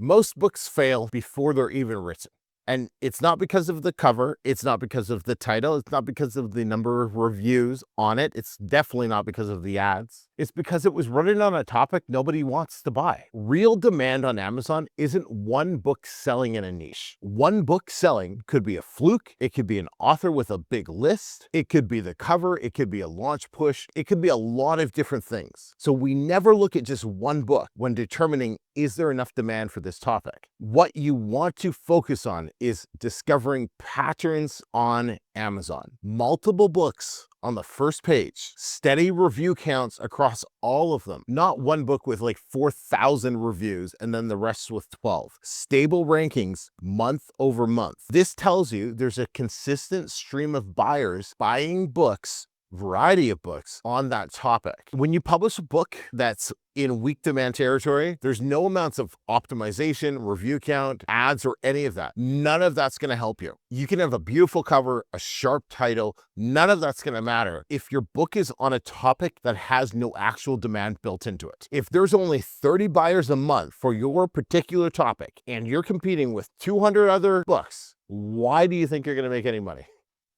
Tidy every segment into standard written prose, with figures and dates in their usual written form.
Most books fail before they're even written. And it's not because of the cover. It's not because of the title. It's not because of the number of reviews on it. It's definitely not because of the ads. It's because it was running on a topic nobody wants to buy. Real demand on Amazon isn't one book selling in a niche. One book selling could be a fluke. It could be an author with a big list. It could be the cover. It could be a launch push. It could be a lot of different things. So we never look at just one book when determining, is there enough demand for this topic? What you want to focus on is discovering patterns on Amazon. Multiple books on the first page, steady review counts across all of them. Not one book with like 4,000 reviews and then the rest with 12. Stable rankings month over month. This tells you there's a consistent stream of buyers buying books, variety of books on that topic. When you publish a book that's in weak demand territory, there's no amounts of optimization, review count, ads, or any of that. None of that's going to help you. You can have a beautiful cover, a sharp title. None of that's going to matter if your book is on a topic that has no actual demand built into it. If there's only 30 buyers a month for your particular topic and you're competing with 200 other books, why do you think you're going to make any money?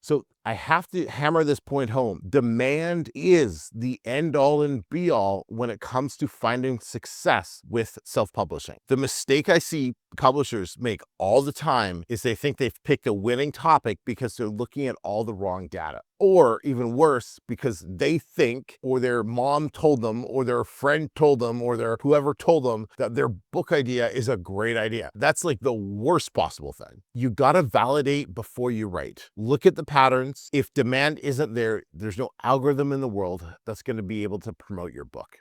So I have to hammer this point home. Demand is the end all and be all when it comes to finding success with self-publishing. The mistake I see publishers make all the time is they think they've picked a winning topic because they're looking at all the wrong data. Or even worse, because they think, or their mom told them, or their friend told them, or their whoever told them that their book idea is a great idea. That's like the worst possible thing. You gotta validate before you write. Look at the patterns. If demand isn't there, there's no algorithm in the world that's gonna be able to promote your book.